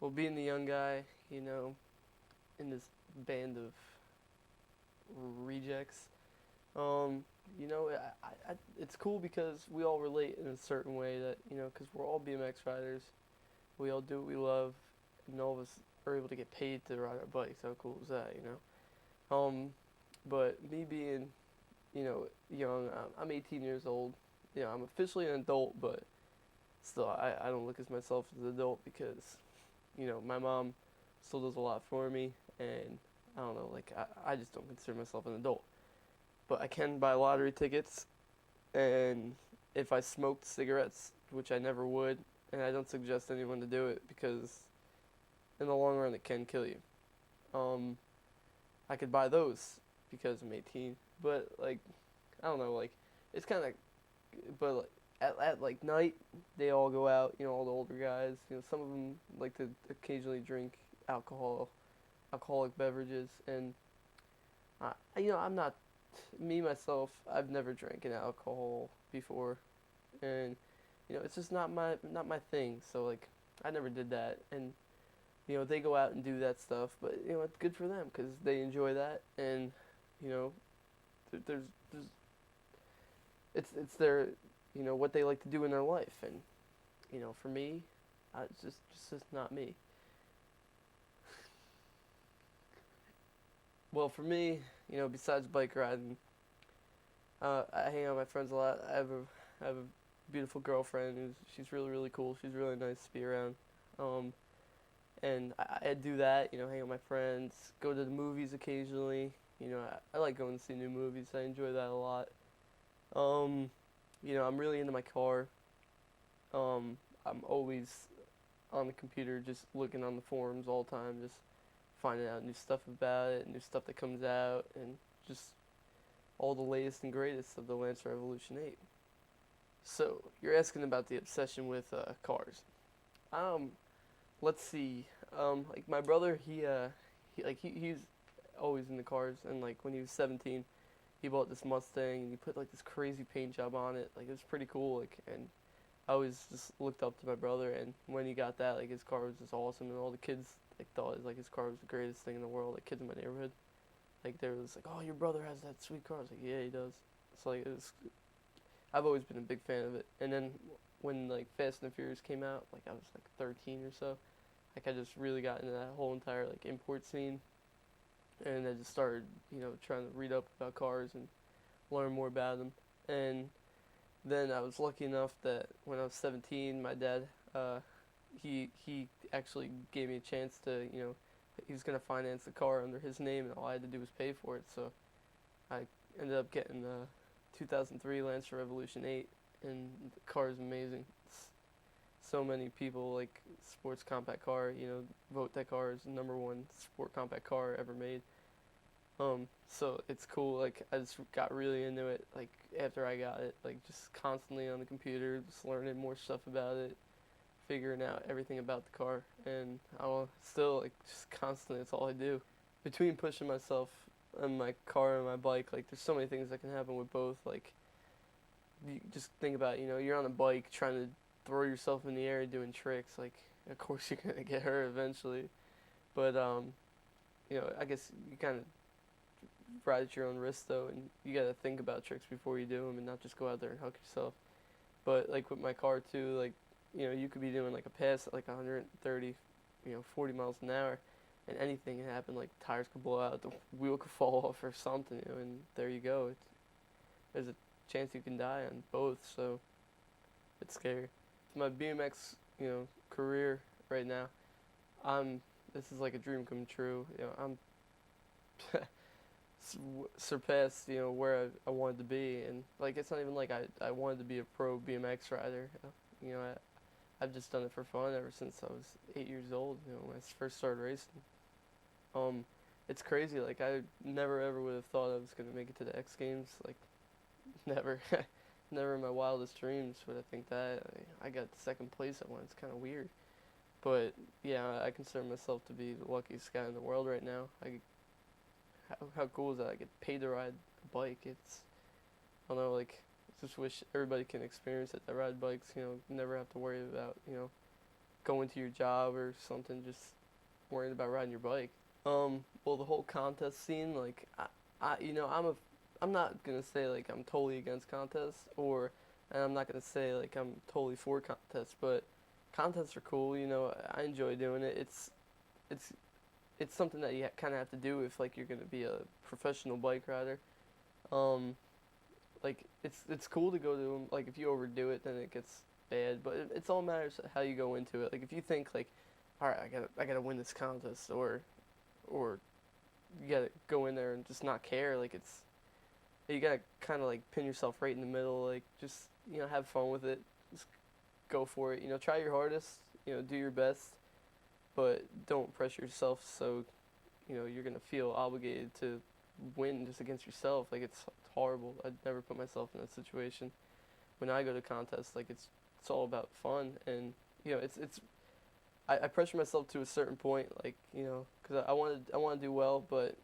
Well, being the young guy, you know, in this band of rejects, um, it's cool because we all relate in a certain way that, because we're all BMX riders. We all do what we love, and all of us are able to get paid to ride our bikes. How cool is that? But me being, young, I'm 18 years old. I'm officially an adult, but still, I don't look at myself as an adult because, my mom still does a lot for me, and I don't know, like, I just don't consider myself an adult. But I can buy lottery tickets, and if I smoked cigarettes, which I never would, and I don't suggest anyone to do it because in the long run it can kill you. Um, I could buy those because I'm 18, but like I don't know, like it's kind of, but like, at like night they all go out, all the older guys, some of them like to occasionally drink alcoholic beverages, and I'm not me myself. I've never drank an alcohol before, and it's just not my thing. So like I never did that, and they go out and do that stuff, but it's good for them because they enjoy that, and you know there's it's their what they like to do in their life, and for me, it's just not me. Well, for me, besides bike riding, I hang out with my friends a lot. I have a beautiful girlfriend she's really really cool. She's really nice to be around. Um, and I do that. Hang out with my friends, go to the movies occasionally. I like going to see new movies. I enjoy that a lot. Um, I'm really into my car. I'm always on the computer, just looking on the forums all the time, just finding out new stuff about it, new stuff that comes out, and just all the latest and greatest of the Lancer Evolution 8. So, you're asking about the obsession with cars. Um, let's see. Like my brother, he's always into cars, and like when he was 17, he bought this Mustang, and he put like this crazy paint job on it. Like it was pretty cool. Like, and I always just looked up to my brother, and when he got that, like his car was just awesome, and all the kids like thought like his car was the greatest thing in the world. Like kids in my neighborhood, like they was like, "Oh, your brother has that sweet car." I was like, "Yeah, he does." It's like I've always been a big fan of it. And then when like Fast and the Furious came out, like I was like 13 or so. Like I just really got into that whole entire like import scene, and I just started trying to read up about cars and learn more about them. And then I was lucky enough that when I was 17, my dad he actually gave me a chance to he was gonna finance the car under his name, and all I had to do was pay for it. So I ended up getting the 2003 Lancer Revolution 8, and the car is amazing. So many people like sports compact car, vote that car as the number one sport compact car ever made. So it's cool. Like I just got really into it. Like after I got it, like just constantly on the computer, just learning more stuff about it, figuring out everything about the car, and I'll still like just constantly. That's all I do. Between pushing myself on my car and my bike, like there's so many things that can happen with both. Like you just think about, you're on a bike trying to throw yourself in the air doing tricks. Like of course you're gonna get hurt eventually, but I guess you kind of ride at your own risk though, and you gotta think about tricks before you do them, and not just go out there and hook yourself. But like with my car too, like you could be doing like a pass at like 130, 40 miles an hour, and anything can happen. Like tires could blow out, the wheel could fall off or something, and there you go. There's a chance you can die on both, so it's scary. My BMX, career right now, I'm. This is like a dream come true. I'm surpassed, where I wanted to be, and like it's not even like I wanted to be a pro BMX rider. I've just done it for fun ever since I was 8 years old. When I first started racing. Um, it's crazy. Like I never ever would have thought I was gonna make it to the X Games. Like never, never in my wildest dreams would I think that. I got second place at one. It's kind of weird, but yeah, I consider myself to be the luckiest guy in the world right now. How cool is that? I get paid to ride a bike. I don't know, like, I just wish everybody can experience it that ride bikes, never have to worry about, going to your job or something, just worrying about riding your bike. Well, the whole contest scene, like, I'm not gonna say like I'm totally against contests, and I'm not gonna say like I'm totally for contests, but contests are cool. I enjoy doing it. It's it's something that you kind of have to do if like you're gonna be a professional bike rider. Um, like it's cool to go to them. Like if you overdo it, then it gets bad. But it's all matters how you go into it. Like if you think like, all right, I gotta win this contest, or you gotta go in there and just not care. Like you gotta kind of like pin yourself right in the middle. Like just have fun with it. Just go for it. Try your hardest. Do your best, but don't pressure yourself so you're gonna feel obligated to win just against yourself. Like it's horrible. I'd never put myself in that situation. When I go to contests, like it's all about fun, and it's I pressure myself to a certain point, like because I want to do well, but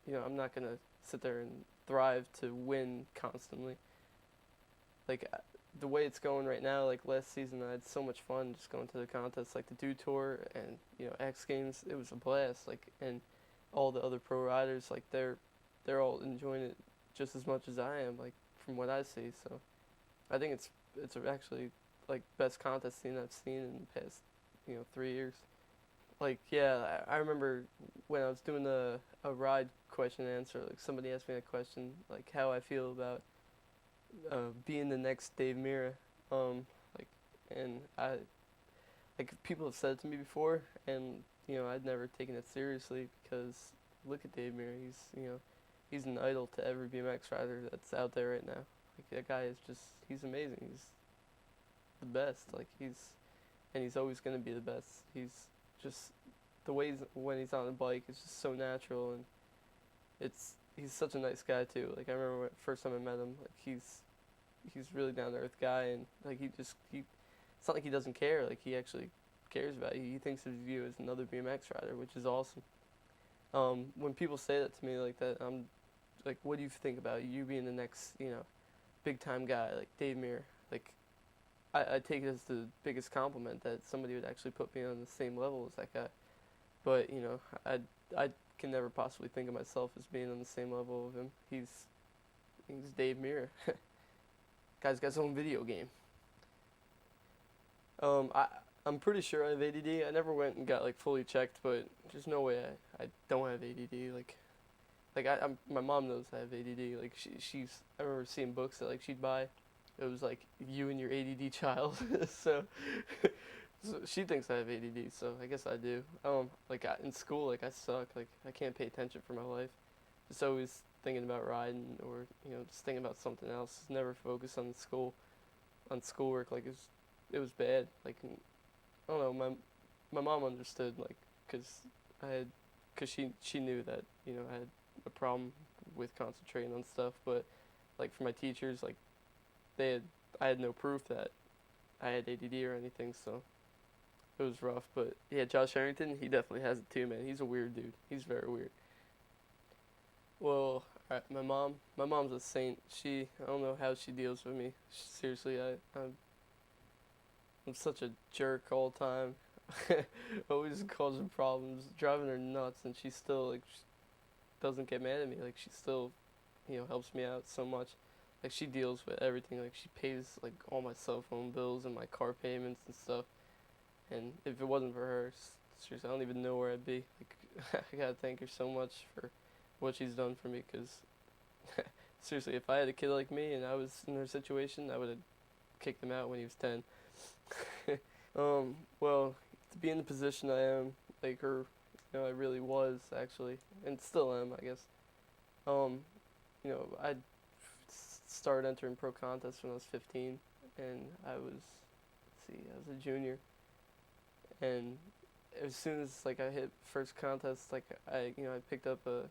I'm not gonna sit there and thrive to win constantly. Like the way it's going right now, like last season, I had so much fun just going to the contests, like the Dew Tour and X Games. It was a blast. Like and all the other pro riders, like they're all enjoying it just as much as I am. Like from what I see, so I think it's actually like best contest scene I've seen in the past 3 years. Like yeah, I remember when I was doing a ride question and answer. Like somebody asked me a question, like how I feel about being the next Dave Mira. Um, like, and like people have said it to me before, and I'd never taken it seriously because look at Dave Mira. He's an idol to every BMX rider that's out there right now. Like that guy is he's amazing. He's the best. Like he's always gonna be the best. He's just the way when he's on the bike is just so natural, and he's such a nice guy too. Like I remember first time I met him, like he's really down to earth guy, and like he it's not like he doesn't care. Like he actually cares about you. He thinks of you as another BMX rider, which is awesome. When people say that to me like that, I'm like, what do you think about you being the next big time guy like Dave Mir? Like I take it as the biggest compliment that somebody would actually put me on the same level as that guy. But I can never possibly think of myself as being on the same level of him. He's Dave Mir. Guy's got his own video game. I'm pretty sure I have ADD. I never went and got like fully checked, but there's no way I don't have ADD. My mom knows I have ADD. Like I remember seeing books that like she'd buy. It was like you and your ADD child. so, so she thinks I have ADD. So I guess I do. In school, like I suck. Like I can't pay attention for my life. Just always thinking about riding or just thinking about something else. Just never focus on schoolwork. Like it was bad. Like I don't know. My mom understood like cause she knew that I had a problem with concentrating on stuff. But like for my teachers, like I had no proof that I had ADD or anything. So it was rough. But yeah, Josh Harrington, he definitely has it too, man. He's a weird dude. He's very weird. Well, alright, my mom's a saint. I don't know how she deals with me. Seriously, I'm such a jerk all the time. Always causing problems, driving her nuts, and she still she doesn't get mad at me. Like she still, helps me out so much. Like she deals with everything. Like she pays like all my cell phone bills and my car payments and stuff. And if it wasn't for her, seriously, I don't even know where I'd be. Like I gotta thank her so much for what she's done for me. Cause seriously, if I had a kid like me and I was in her situation, I would have kicked him out when he was 10. Well, to be in the position I am, like her, I really was actually, and still am, I guess. I started entering pro contests when I was 15, and I was a junior, and as soon as like I hit first contest, like I picked up a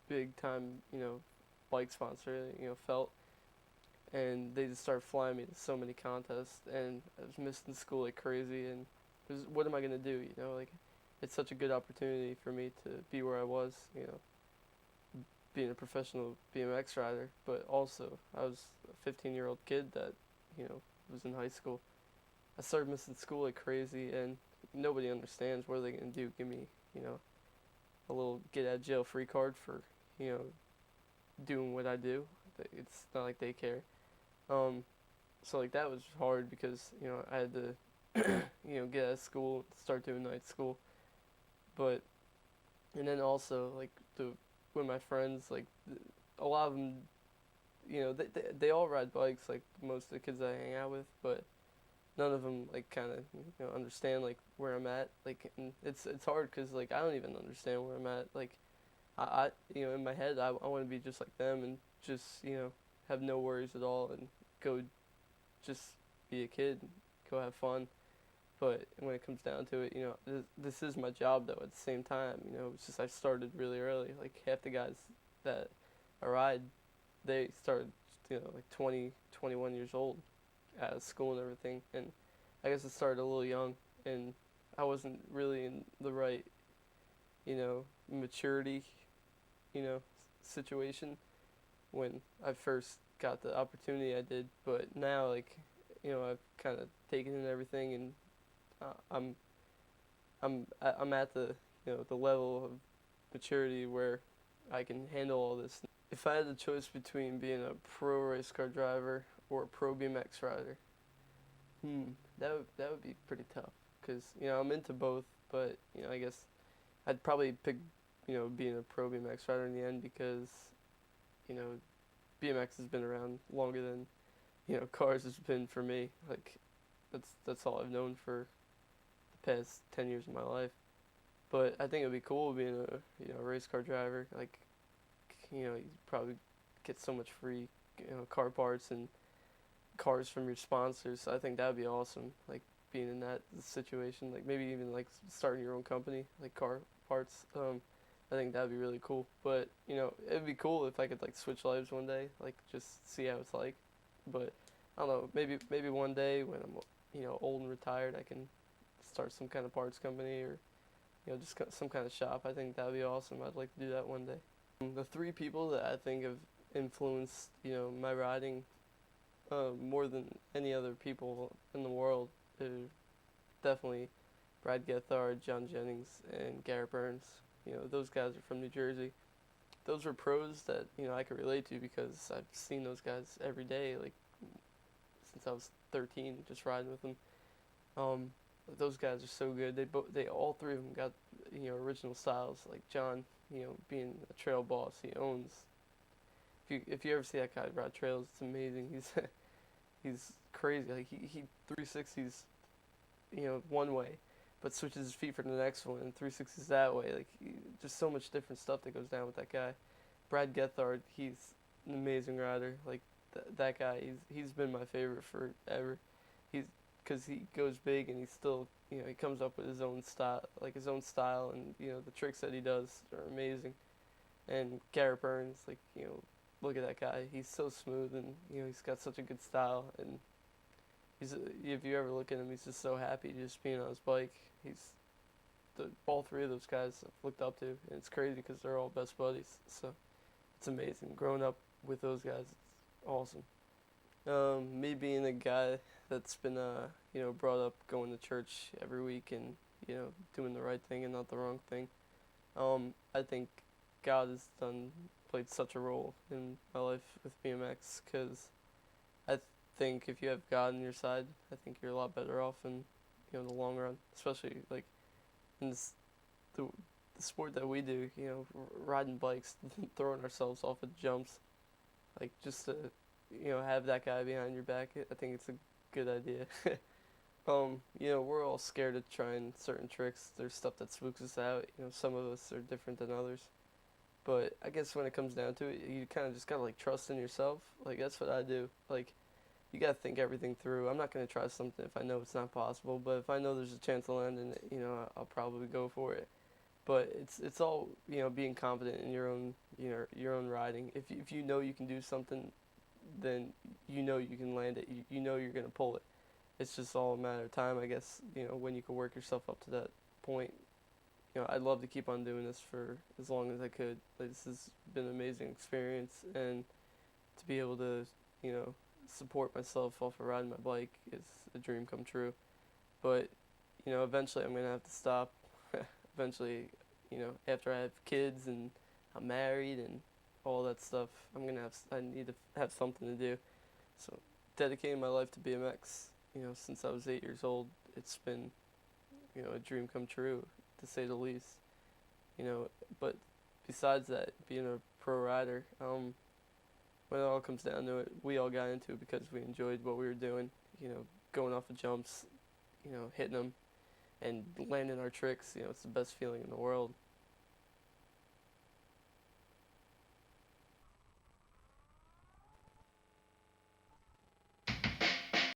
big time bike sponsor, Felt, and they just started flying me to so many contests, and I was missing school like crazy, and what am I gonna do? Like it's such a good opportunity for me to be where I was, being a professional BMX rider, but also I was a 15-year-old kid that was in high school. I started missing school like crazy, and nobody understands. What are they gonna do? Give me, you know, a little get out of jail free card for, you know, doing what I do. It's not like they care. Um, so like that was hard because I had to get out of school, start doing night school, but and then also like the with my friends like a lot of them they all ride bikes like most of the kids I hang out with, but none of them like kind of understand like where I'm at, like, and it's hard because like I don't even understand where I'm at, like I in my head I want to be just like them and just have no worries at all and go just be a kid, go have fun. But when it comes down to it, this is my job though. At the same time, it's just I started really early. Like half the guys that I ride, they started, like 20, 21 years old, out of school and everything. And I guess it started a little young, and I wasn't really in the right, maturity, situation when I first got the opportunity I did. But now, like, I've kind of taken in everything, and uh, I'm I'm at the the level of maturity where I can handle all this. If I had the choice between being a pro race car driver or a pro BMX rider, that would be pretty tough because I'm into both, but I guess I'd probably pick being a pro BMX rider in the end because you know BMX has been around longer than cars has been for me. Like that's all I've known for the past 10 years of my life. But I think it'd be cool being a race car driver. Like you probably get so much free car parts and cars from your sponsors. So I think that'd be awesome. Like being in that situation, like maybe even like starting your own company, like car parts. I think that'd be really cool. But it'd be cool if I could like switch lives one day, like just see how it's like. But I don't know. Maybe one day when I'm old and retired, I can start some kind of parts company or just some kind of shop. I think that'd be awesome. I'd like to do that one day. The three people that I think have influenced my riding more than any other people in the world are definitely Brad Gethard, John Jennings, and Garrett Burns. Those guys are from New Jersey. Those were pros that I could relate to because I've seen those guys every day, like since I was 13, just riding with them. Um, those guys are so good. They all three of them got original styles. Like John, being a trail boss, he owns. If you ever see that guy ride trails, it's amazing. He's crazy. Like he 360s, one way, but switches his feet for the next one and 360s that way. Like just so much different stuff that goes down with that guy. Brad Gethard, he's an amazing rider. Like that guy, he's been my favorite forever. He's because he goes big and he's still he comes up with his own style, and the tricks that he does are amazing. And Garrett Burns, like look at that guy. He's so smooth and he's got such a good style, and if you ever look at him, he's just so happy just being on his bike. All three of those guys I've looked up to, and it's crazy because they're all best buddies. So it's amazing. Growing up with those guys, it's awesome. Me being a guy that's been brought up going to church every week and doing the right thing and not the wrong thing. I think God has played such a role in my life with BMX because I think if you have God on your side, I think you're a lot better off in the long run, especially like in the sport that we do, riding bikes, throwing ourselves off of jumps, like just to have that guy behind your back. I think it's a good idea. We're all scared of trying certain tricks. There's stuff that spooks us out. Some of us are different than others. But I guess when it comes down to it, you kind of just gotta like trust in yourself. Like that's what I do. Like you gotta think everything through. I'm not gonna try something if I know it's not possible. But if I know there's a chance to land in it, I'll probably go for it. But it's all being confident in your own your own riding. If you know you can do something, then you can land it. You know you're gonna pull it. It's just all a matter of time, I guess. When you can work yourself up to that point. I'd love to keep on doing this for as long as I could. Like, this has been an amazing experience, and to be able to support myself off of riding my bike is a dream come true. but eventually I'm gonna have to stop. Eventually, after I have kids and I'm married and all that stuff, I need to have something to do. So dedicating my life to BMX, since I was 8 years old, it's been, a dream come true, to say the least. But besides that, being a pro rider, when it all comes down to it, we all got into it because we enjoyed what we were doing. Going off of jumps, hitting them, and landing our tricks. It's the best feeling in the world.